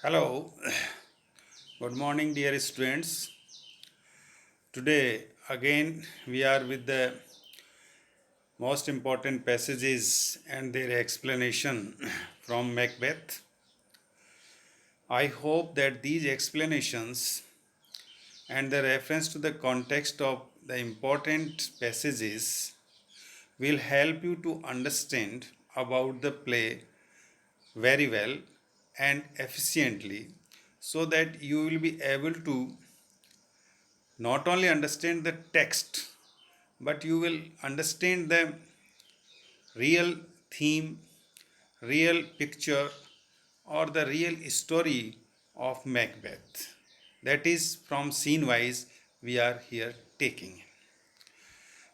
Hello, good morning, dear students. Today, again, we are with the most important passages and their explanation from Macbeth. I hope that these explanations and the reference to the context of the important passages will help you to understand about the play very well and efficiently so that you will be able to not only understand the text but you will understand the real theme, real picture, or the real story of Macbeth. That is from scene wise we are here taking.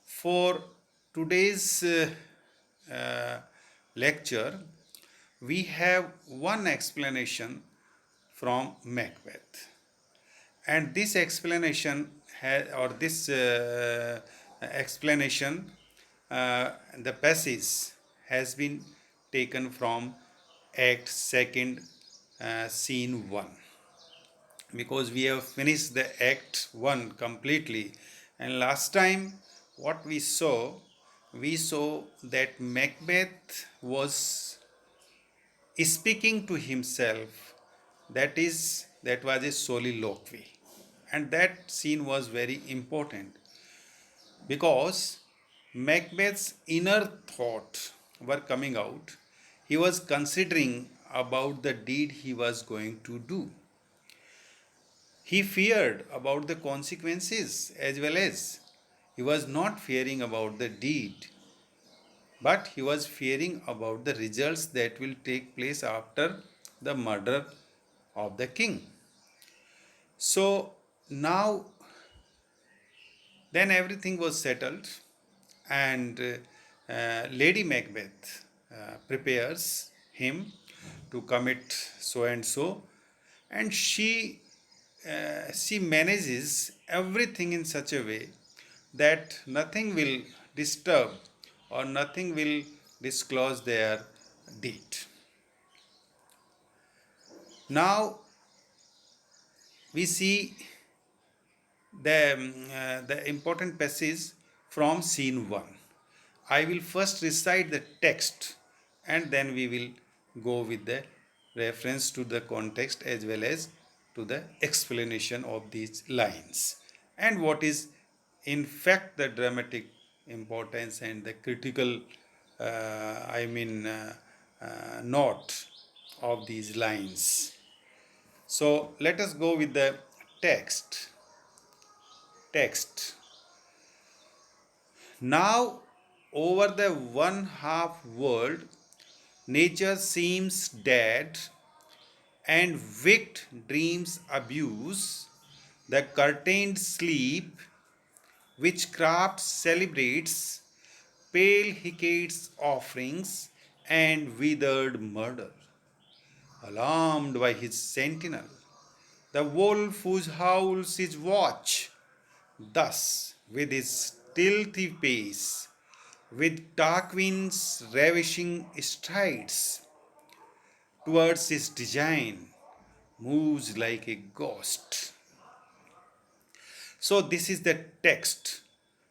For today's uh, lecture, we have one explanation from Macbeth, and this explanation or this explanation the passage has been taken from act second, scene 1, because we have finished the act 1 completely. And last time what we saw that Macbeth was speaking to himself, that was a soliloquy, and that scene was very important because Macbeth's inner thought were coming out. He was considering about the deed he was going to do. He feared about the consequences, as well as he was not fearing about the deed, but he was fearing about the results that will take place after the murder of the king. So now, then everything was settled, and Lady Macbeth prepares him to commit so and so, and she manages everything in such a way that nothing will disturb or nothing will disclose their deed. Now we see the important passage from scene 1. I will first recite the text and then we will go with the reference to the context as well as to the explanation of these lines and what is in fact the dramatic importance and the critical note of these lines. So let us go with the text. Text. Now, over the one half world, nature seems dead, and wicked dreams abuse the curtained sleep, witchcraft celebrates pale Hecate's offerings and withered murder. Alarmed by his sentinel, the wolf whose howls is watch, thus with his stealthy pace, with Tarquin's ravishing strides, towards his design, moves like a ghost. So, this is the text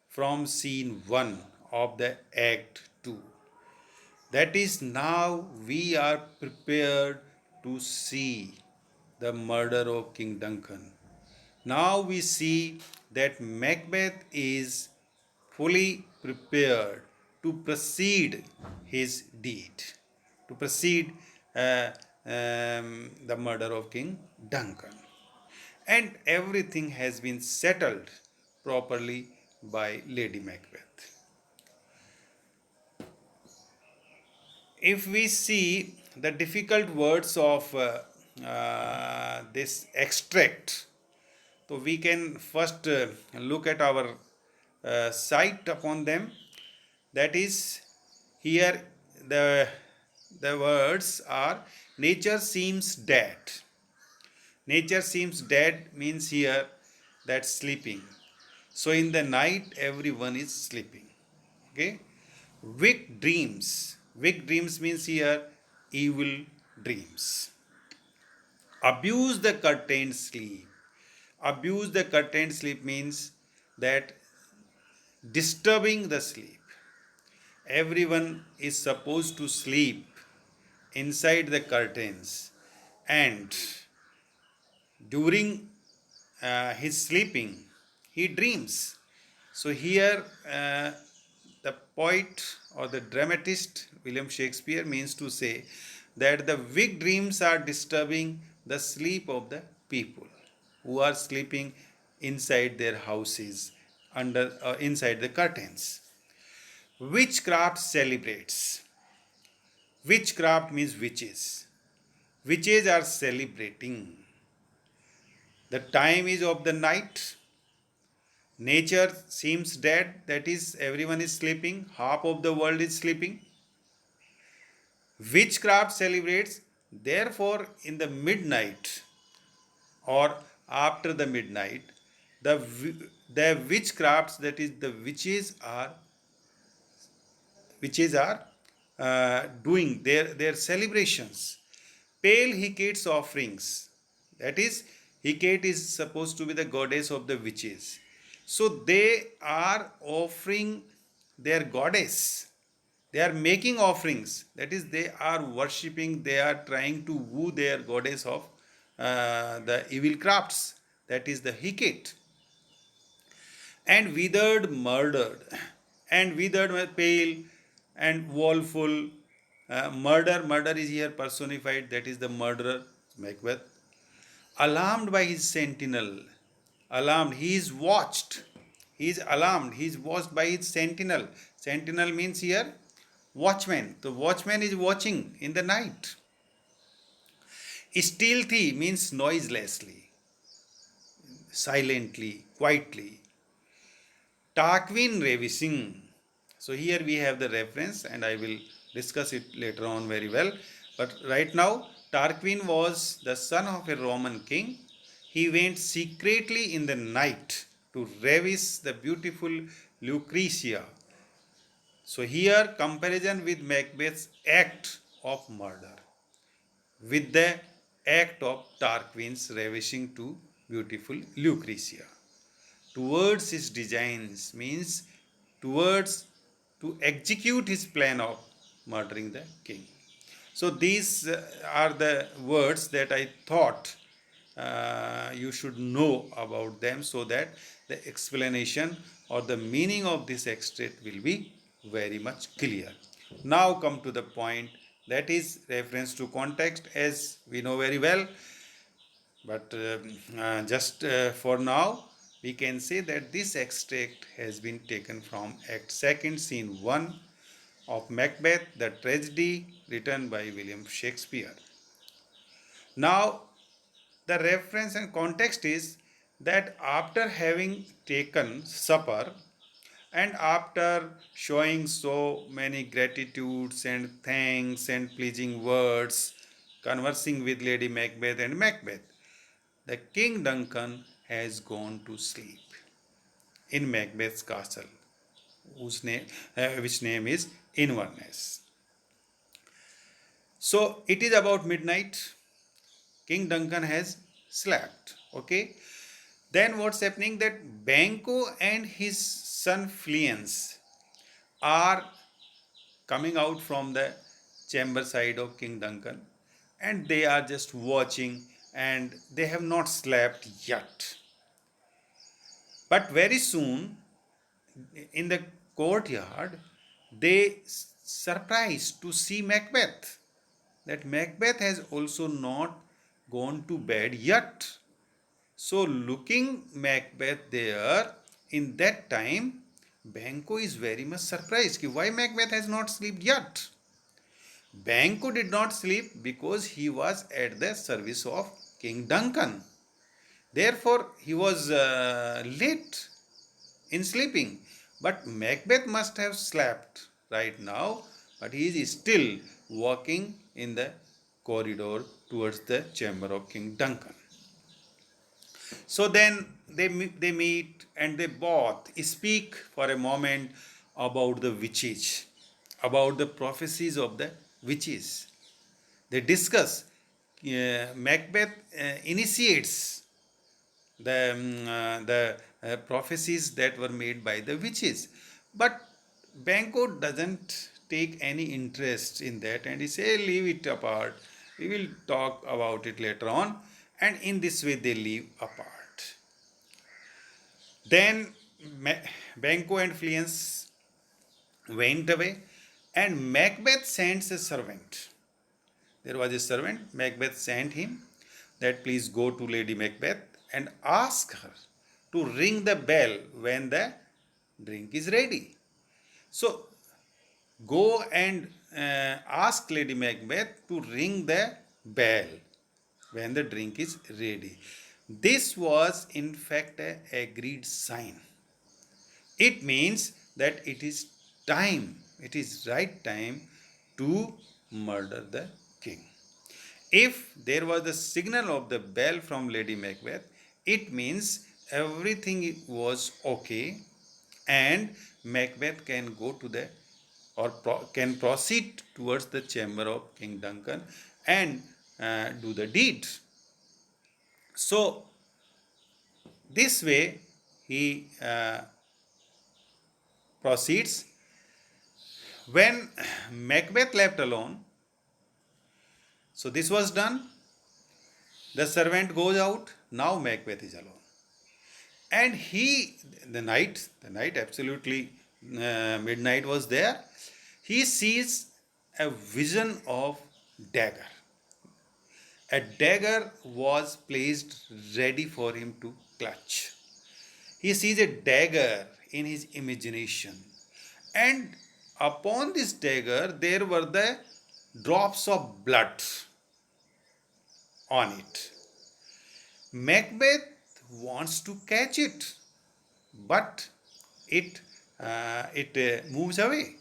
from scene 1 of the act 2. That is, now we are prepared to see the murder of King Duncan. Now we see that Macbeth is fully prepared to proceed his deed, to proceed the murder of King Duncan. And everything has been settled properly by Lady Macbeth. If we see the difficult words of this extract, so we can first look at our sight upon them. That is, here the words are nature seems dead. Nature seems dead means here that sleeping. So in the night everyone is sleeping. Okay. Wicked dreams. Wicked dreams means here evil dreams. Abuse the curtained sleep. Abuse the curtained sleep means that disturbing the sleep. Everyone is supposed to sleep inside the curtains, and during his sleeping, he dreams. So, here the poet or the dramatist William Shakespeare means to say that the weak dreams are disturbing the sleep of the people who are sleeping inside their houses under inside the curtains. Witchcraft celebrates. Witchcraft means witches. Witches are celebrating. The time is of the night. Nature seems dead, that is, everyone is sleeping, half of the world is sleeping. Witchcraft celebrates, therefore, in the midnight or after the midnight, the witchcrafts, that is, the witches are doing their celebrations. Pale Hecate's offerings, that is, Hecate is supposed to be the goddess of the witches. So they are offering their goddess. They are making offerings. That is, they are worshipping, they are trying to woo their goddess of the evil crafts. That is the Hecate. And withered, murdered. And withered, pale, and woeful. Murder is here personified, that is the murderer, Macbeth. Alarmed by his sentinel. Alarmed, he is watched. He is alarmed, he is watched by his sentinel. Sentinel means here watchman. The watchman is watching in the night. Stealthy means noiselessly, silently, quietly. Tarquin ravishing. So here we have the reference, and I will discuss it later on very well. But right now, Tarquin was the son of a Roman king. He went secretly in the night to ravish the beautiful Lucretia. So here comparison with Macbeth's act of murder with the act of Tarquin's ravishing to beautiful Lucretia. Towards his designs means towards to execute his plan of murdering the king. So these are the words that I thought you should know about them, so that the explanation or the meaning of this extract will be very much clear. Now come to the point, that is reference to context, as we know very well. But just for now, we can say that this extract has been taken from Act 2nd, Scene 1 of Macbeth, the tragedy written by William Shakespeare. Now, the reference and context is that after having taken supper and after showing so many gratitudes and thanks and pleasing words, conversing with Lady Macbeth and Macbeth, the King Duncan has gone to sleep in Macbeth's castle, which name is Inverness. So it is about midnight. King Duncan has slept. Okay. Then what's happening, that Banquo and his son Fleance are coming out from the chamber side of King Duncan, and they are just watching, and they have not slept yet. But very soon in the courtyard, they surprised to see Macbeth. That Macbeth has also not gone to bed yet. So, looking Macbeth there, in that time, Banquo is very much surprised. Why Macbeth has not slept yet? Banquo did not sleep because he was at the service of King Duncan. Therefore, he was late in sleeping. But Macbeth must have slept right now, but he is still walking in the corridor towards the chamber of King Duncan. So then they meet and they both speak for a moment about the witches, about the prophecies of the witches. They discuss, Macbeth initiates the prophecies that were made by the witches. But Banco doesn't take any interest in that, and he say, leave it apart. We will talk about it later on. And in this way, they leave apart. Then Banco and Fleance went away, and Macbeth sends a servant. There was a servant, Macbeth sent him that please go to Lady Macbeth and ask her to ring the bell when the drink is ready. So go and ask Lady Macbeth to ring the bell when the drink is ready. This was in fact a agreed sign. It means that it is right time to murder the king. If there was the signal of the bell from Lady Macbeth, it means everything was okay and Macbeth can go to the can proceed towards the chamber of King Duncan and do the deed. So, this way he proceeds. When Macbeth left alone, so this was done. The servant goes out. Now Macbeth is alone. And the night absolutely midnight was there. He sees a vision of dagger. A dagger was placed ready for him to clutch. He sees a dagger in his imagination. And upon this dagger, there were the drops of blood on it. Macbeth wants to catch it, but it moves away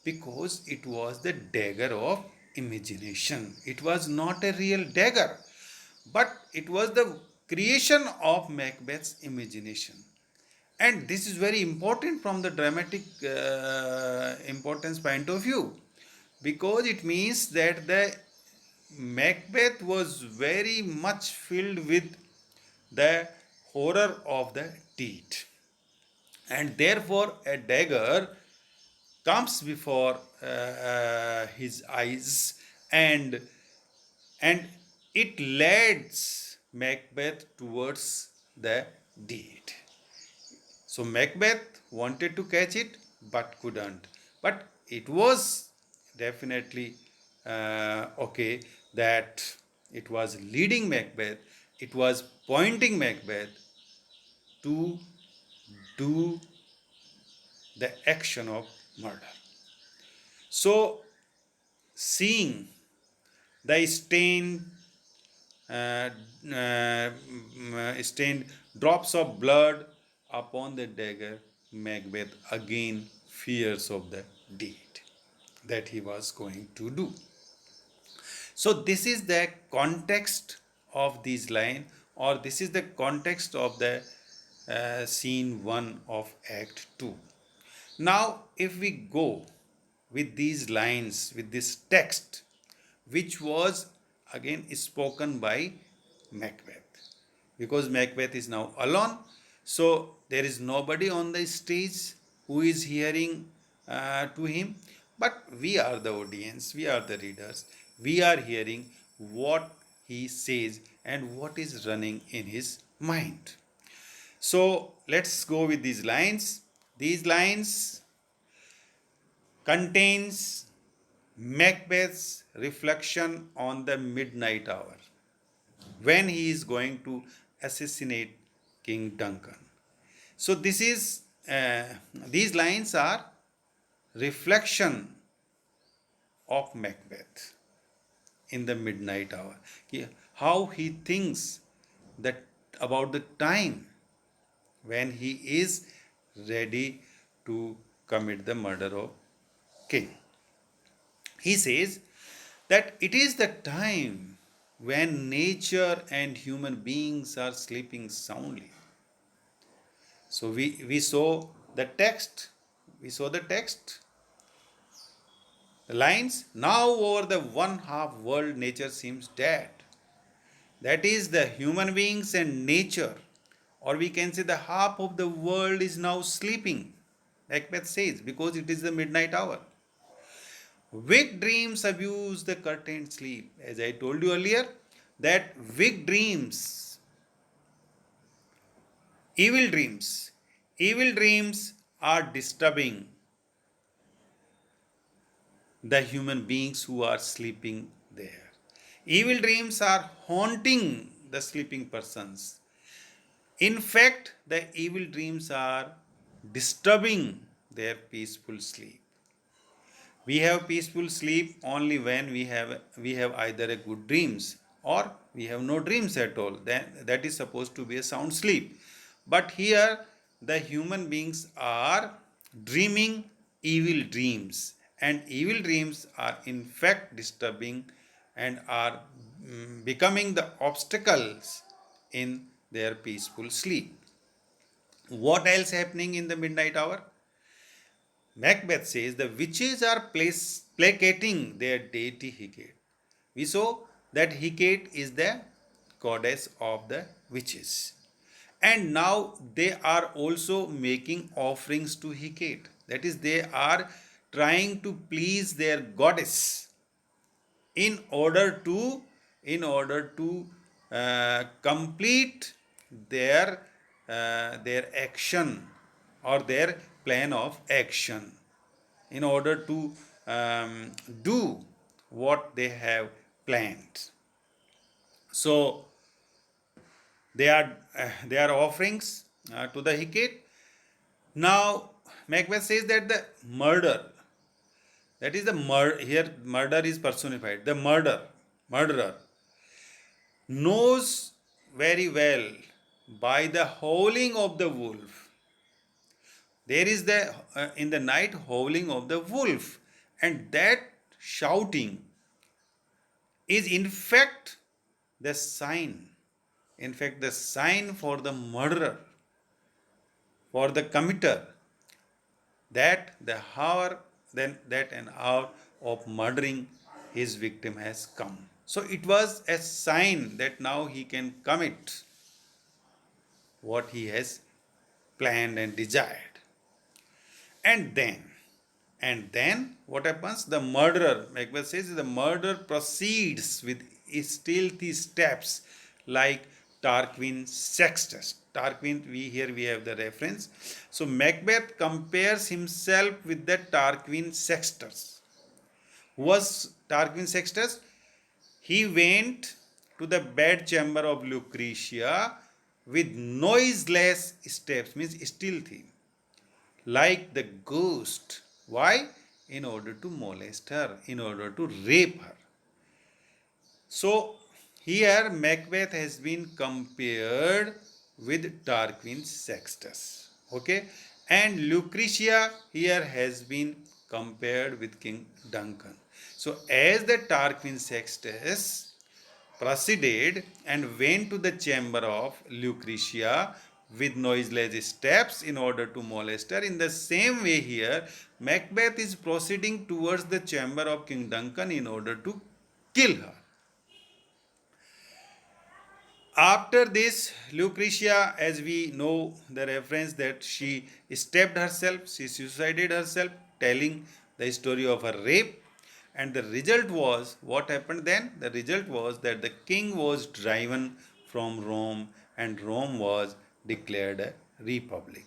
because it was the dagger of imagination. It was not a real dagger, but it was the creation of Macbeth's imagination. And this is very important from the dramatic importance point of view because it means that the Macbeth was very much filled with the horror of the deed, and therefore a dagger comes before his eyes, and it leads Macbeth towards the deed. So Macbeth wanted to catch it but couldn't. But it was definitely okay that it was leading Macbeth, it was pointing Macbeth to do the action of murder. So, seeing the uh, stained drops of blood upon the dagger, Macbeth again fears of the deed that he was going to do. So this is the context of these line, or this is the context of the scene 1 of Act 2. Now, if we go with these lines, with this text, which was again spoken by Macbeth, because Macbeth is now alone, so there is nobody on the stage who is hearing to him, but we are the audience, we are the readers, we are hearing what he says and what is running in his mind. So let's go with these lines. These lines contains Macbeth's reflection on the midnight hour when he is going to assassinate King Duncan. So this is these lines are reflection of Macbeth in the midnight hour. How he thinks that about the time when he is ready to commit the murder of king. He says that it is the time when nature and human beings are sleeping soundly. So we saw the text, the lines. Now over the one half world nature seems dead. that is the human beings and nature, or we can say the half of the world is now sleeping, Macbeth says, because it is the midnight hour. Weak dreams abuse the curtained sleep. As I told you earlier, that weak dreams, evil dreams, evil dreams are disturbing the human beings who are sleeping there. Evil dreams are haunting the sleeping persons. In fact, the evil dreams are disturbing their peaceful sleep. We have peaceful sleep only when we have either a good dreams or we have no dreams at all. Then that is supposed to be a sound sleep. But here the human beings are dreaming evil dreams, and evil dreams are in fact disturbing and are becoming the obstacles in their peaceful sleep. What else happening in the midnight hour? Macbeth says the witches are placating their deity Hecate. We saw that Hecate is the goddess of the witches. And now they are also making offerings to Hecate. That is, they are trying to please their goddess in order to complete their their action or their plan of action, in order to do what they have planned. So they are offerings to the Hecate. Now Macbeth says that the murder, that is the here murder is personified. The murderer knows very well by the howling of the wolf. There is the in the night howling of the wolf, and that shouting is in fact the sign, the sign for the murderer, for the committer, that the hour, then that an hour of murdering his victim has come. So it was a sign that now he can commit what he has planned and desired. And then, what happens? The murderer, Macbeth says, the murderer proceeds with stealthy steps like Tarquin Sextus. Tarquin, we have the reference. So Macbeth compares himself with the Tarquin Sextus. Who was Tarquin Sextus? He went to the bedchamber of Lucretia with noiseless steps, means stealthy, like the ghost. Why? In order to molest her, in order to rape her. So here Macbeth has been compared with Tarquin Sextus. Okay, and Lucretia here has been compared with King Duncan. So as the Tarquin Sextus proceeded and went to the chamber of Lucretia with noiseless steps in order to molest her, in the same way here Macbeth is proceeding towards the chamber of King Duncan in order to kill her. After this, Lucretia, as we know the reference, that she stabbed herself, she suicided herself, telling the story of her rape. And the result was, what happened then? The result was that the king was driven from Rome and Rome was declared a republic.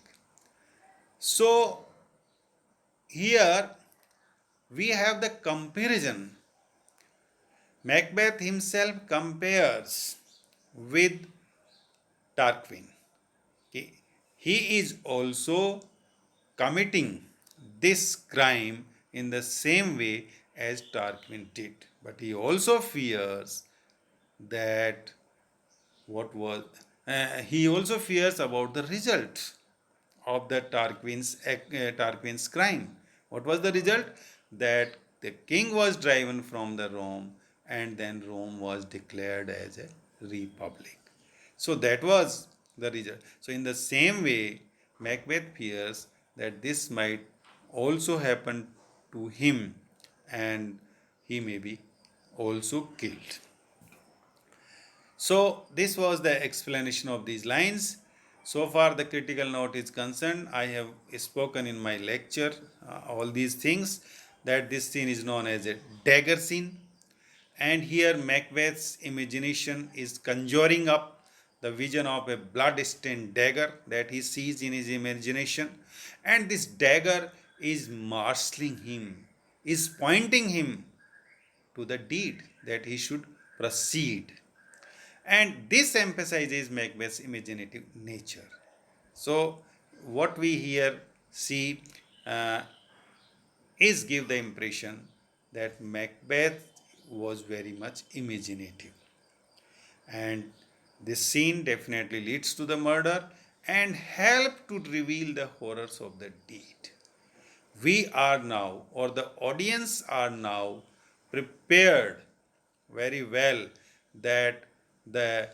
So here we have the comparison. Macbeth himself compares with Tarquin. Okay. He is also committing this crime in the same way as Tarquin did. But he also fears that he also fears about the result of the Tarquin's crime. What was the result? That the king was driven from the Rome, and then Rome was declared as a republic. So that was the result. So in the same way, Macbeth fears that this might also happen to him, and he may be also killed. So this was the explanation of these lines. So far the critical note is concerned, I have spoken in my lecture all these things, that this scene is known as a dagger scene, and here Macbeth's imagination is conjuring up the vision of a blood-stained dagger that he sees in his imagination, and this dagger is marshalling him, is pointing him to the deed that he should proceed. And this emphasizes Macbeth's imaginative nature. So, what we here see uh, is give the impression that Macbeth was very much imaginative. And this scene definitely leads to the murder and help to reveal the horrors of the deed. We are now, or the audience are now prepared very well that the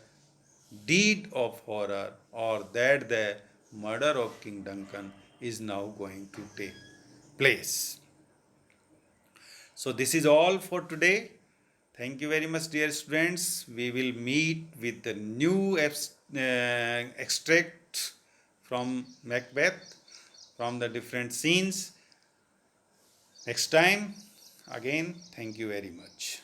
deed of horror or that the murder of King Duncan is now going to take place. So, this is all for today. Thank you very much, dear students. We will meet with the new extract from Macbeth from the different scenes next time. Again, thank you very much.